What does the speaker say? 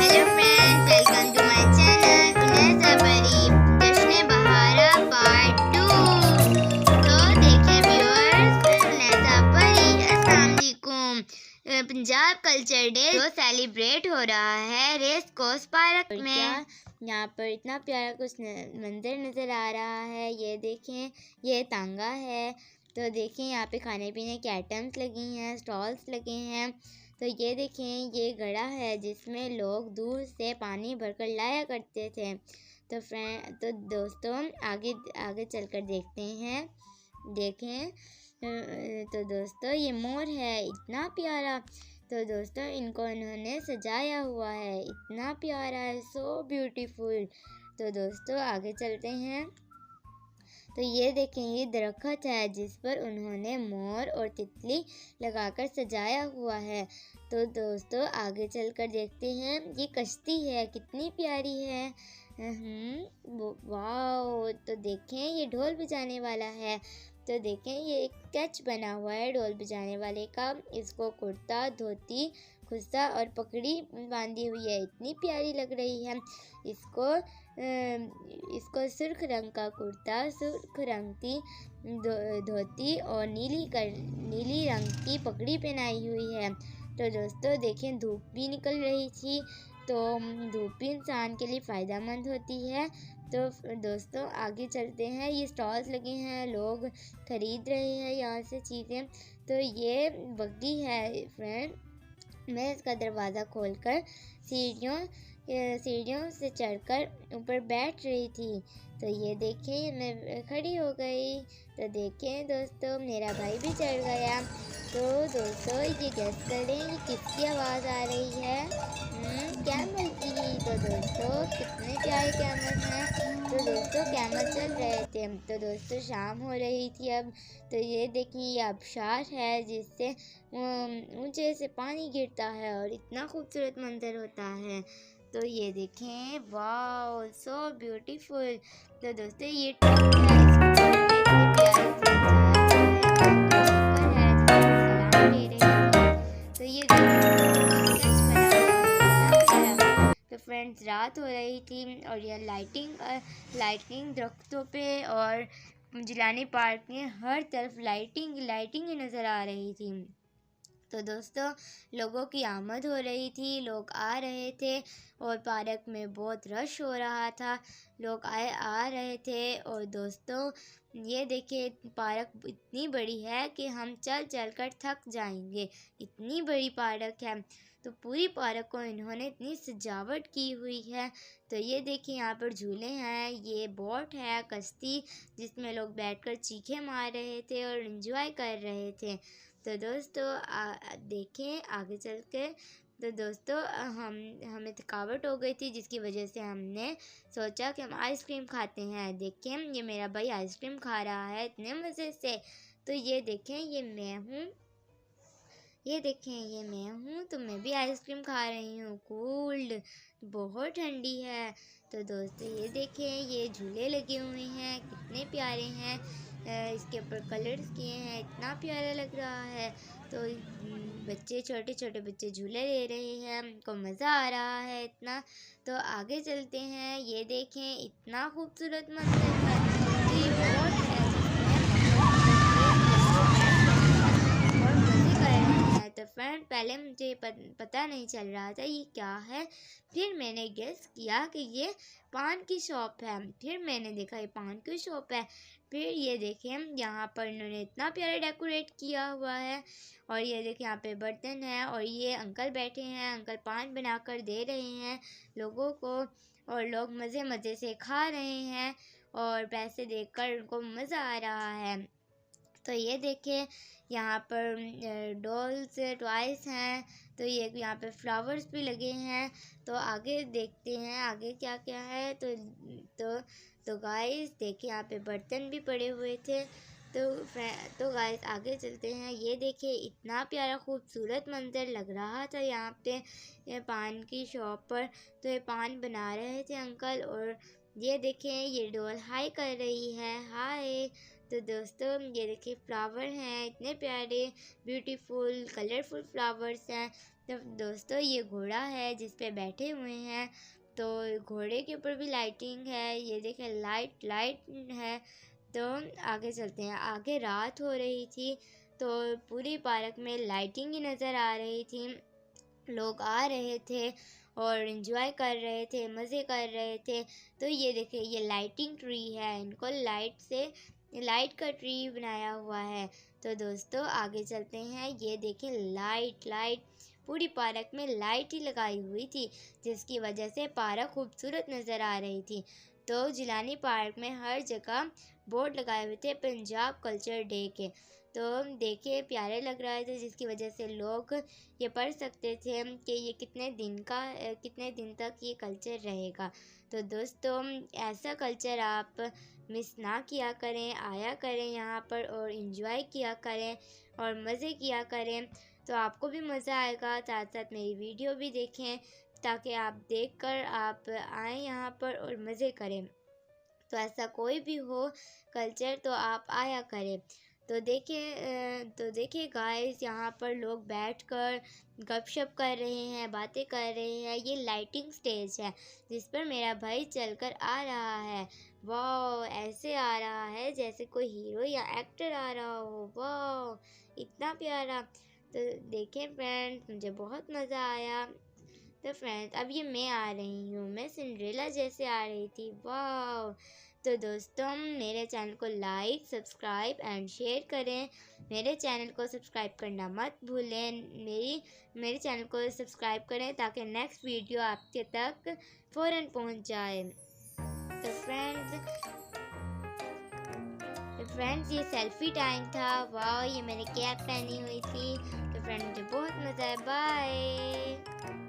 Hello friends, welcome to my channel उन्नैसा परी जश्न बहारा पार्ट 2। तो देखें व्यूअर्स, उन्नैसा परी अस्सलाम वालेकुम। पंजाब कल्चर डे जो सेलिब्रेट हो रहा है रेस कोर्स पार्क में। यहाँ पर इतना प्यारा कुछ मंजर नज़र आ रहा है। ये देखें, ये तांगा है। तो देखें यहाँ पे खाने पीने के आइटम्स लगी हैं, स्टॉल्स लगे हैं। तो ये देखें, ये गड़ा है जिसमें लोग दूर से पानी भरकर लाया करते थे। तो दोस्तों आगे आगे चलकर देखते हैं। देखें तो दोस्तों ये मोर है, इतना प्यारा। तो दोस्तों इनको इन्होंने सजाया हुआ है, इतना प्यारा है, सो ब्यूटीफुल। तो दोस्तों आगे चलते हैं। तो ये देखें, ये दरख्त है जिस पर उन्होंने मोर और तितली लगाकर सजाया हुआ है। तो दोस्तों आगे चलकर देखते हैं, ये कश्ती है, कितनी प्यारी है। वाह। तो देखें, ये ढोल बजाने वाला है। तो देखें, ये एक स्केच बना हुआ है ढोल बजाने वाले का। इसको कुर्ता, धोती, खुस्सा और पगड़ी बांधी हुई है, इतनी प्यारी लग रही है। इसको सुर्ख रंग का कुर्ता, सुर्ख रंग की धोती और नीली रंग की पगड़ी पहनाई हुई है। तो दोस्तों देखें, धूप भी निकल रही थी, तो धूप भी इंसान के लिए फ़ायदेमंद होती है। तो दोस्तों आगे चलते हैं। ये स्टॉल्स लगे हैं, लोग खरीद रहे हैं यहाँ से चीज़ें। तो ये बग्गी है फ्रेंड। मैं इसका दरवाज़ा खोलकर सीढ़ियों से चढ़कर ऊपर बैठ रही थी। तो ये देखें, मैं खड़ी हो गई। तो देखें दोस्तों, मेरा भाई भी चढ़ गया। तो दोस्तों ये गेस करें, ये किसकी आवाज़ आ रही है? कैमल की। तो दोस्तों कितने प्यारे कैमल हैं। तो दोस्तों कैमल चल रहे थे। तो दोस्तों शाम हो रही थी अब। तो ये देखिए, ये आबशार है जिससे ऊंचे से पानी गिरता है और इतना खूबसूरत मंजर होता है। तो ये देखें, वाह, सो ब्यूटीफुल। तो दोस्तों ये ट्रक है, फ्रेंड्स रात हो रही थी और यह लाइटिंग दरख्तों पे और जिलानी पार्क में हर तरफ लाइटिंग ही नज़र आ रही थी। तो दोस्तों लोगों की आमद हो रही थी, लोग आ रहे थे और पार्क में बहुत रश हो रहा था, लोग आ रहे थे। और दोस्तों ये देखिए, पार्क इतनी बड़ी है कि हम चल कर थक जाएंगे, इतनी बड़ी पार्क है। तो पूरी पार्क को इन्होंने इतनी सजावट की हुई है। तो ये देखिए, यहाँ पर झूले हैं, ये बोट है, कश्ती, जिसमें लोग बैठकर चीखें मार रहे थे और एंजॉय कर रहे थे। तो दोस्तों देखें आगे चल के। तो दोस्तों हमें थकावट हो गई थी, जिसकी वजह से हमने सोचा कि हम आइसक्रीम खाते हैं। देखें, ये मेरा भाई आइसक्रीम खा रहा है इतने मज़े से। तो ये देखें, ये मैं हूँ, ये देखें, ये मैं हूँ। तो मैं भी आइसक्रीम खा रही हूँ, कोल्ड, बहुत ठंडी है। तो दोस्तों ये देखें, ये झूले लगे हुए हैं, कितने प्यारे हैं। इसके ऊपर कलर्स किए हैं, इतना प्यारा लग रहा है। तो छोटे छोटे बच्चे झूले ले रहे हैं, उनको मज़ा आ रहा है इतना। तो आगे चलते हैं। ये देखें, इतना खूबसूरत मंजर है, ये बहुत है। तो फ्रेंड पहले मुझे पता नहीं चल रहा था ये क्या है। फिर मैंने गेस किया कि ये पान की शॉप है। फिर मैंने देखा ये पान की शॉप है। फिर ये देखें, यहाँ पर इन्होंने इतना प्यारा डेकोरेट किया हुआ है। और ये देखें, यहाँ पे बर्तन है और ये अंकल बैठे हैं, अंकल पान बनाकर दे रहे हैं लोगों को और लोग मज़े मज़े से खा रहे हैं और पैसे देकर उनको मज़ा आ रहा है। तो ये देखिए, यहाँ पर डॉल्स टॉयस हैं। तो ये यहाँ पे फ्लावर्स भी लगे हैं। तो आगे देखते हैं आगे क्या क्या है। तो गाइस देखिए, यहाँ पे बर्तन भी पड़े हुए थे। तो गाइस आगे चलते हैं। ये देखिए, इतना प्यारा खूबसूरत मंजर लग रहा था यहाँ पे ये पान की शॉप पर। तो ये पान बना रहे थे अंकल और ये देखें, ये डॉल हाय कर रही है, हाय। तो दोस्तों ये देखिए, फ्लावर हैं, इतने प्यारे ब्यूटीफुल कलरफुल फ्लावर्स हैं। तो दोस्तों ये घोड़ा है जिस पे बैठे हुए हैं, तो घोड़े के ऊपर भी लाइटिंग है, ये देखें लाइट लाइट है। तो आगे चलते हैं, आगे रात हो रही थी तो पूरी पार्क में लाइटिंग ही नज़र आ रही थी। लोग आ रहे थे और एंजॉय कर रहे थे, मज़े कर रहे थे। तो ये देखिए ये लाइटिंग ट्री है, इनको लाइट का ट्री बनाया हुआ है। तो दोस्तों आगे चलते हैं, ये देखें लाइट लाइट पूरी पार्क में लाइट ही लगाई हुई थी, जिसकी वजह से पार्क खूबसूरत नज़र आ रही थी। तो जिलानी पार्क में हर जगह बोर्ड लगाए हुए थे पंजाब कल्चर डे के। तो देखिए प्यारे लग रहे थे, जिसकी वजह से लोग ये पढ़ सकते थे कि ये कितने दिन तक ये कल्चर रहेगा। तो दोस्तों ऐसा कल्चर आप मिस ना किया करें, आया करें यहाँ पर और इन्जॉय किया करें और मज़े किया करें। तो आपको भी मज़ा आएगा, साथ साथ मेरी वीडियो भी देखें ताकि आप देखकर आप आएँ यहाँ पर और मज़े करें। तो ऐसा कोई भी हो कल्चर तो आप आया करें। तो देखिए गाइस, यहाँ पर लोग बैठकर गपशप कर रहे हैं, बातें कर रहे हैं। ये लाइटिंग स्टेज है जिस पर मेरा भाई चलकर आ रहा है। वाह, ऐसे आ रहा है जैसे कोई हीरो या एक्टर आ रहा हो। वाह, इतना प्यारा। तो देखें फ्रेंड्स, मुझे बहुत मज़ा आया। तो फ्रेंड्स अब ये मैं आ रही हूँ, मैं सिंड्रेला जैसे आ रही थी। वाह। तो दोस्तों मेरे चैनल को लाइक, सब्सक्राइब एंड शेयर करें। मेरे चैनल को सब्सक्राइब करना मत भूलें। मेरे चैनल को सब्सक्राइब करें ताकि नेक्स्ट वीडियो आपके तक फ़ौरन पहुंच जाए। तो फ्रेंड्स ये सेल्फी टाइम था। वाह, ये मैंने कैप पहनी हुई थी। तो फ्रेंड्स मुझे बहुत मज़ा आया। बाय।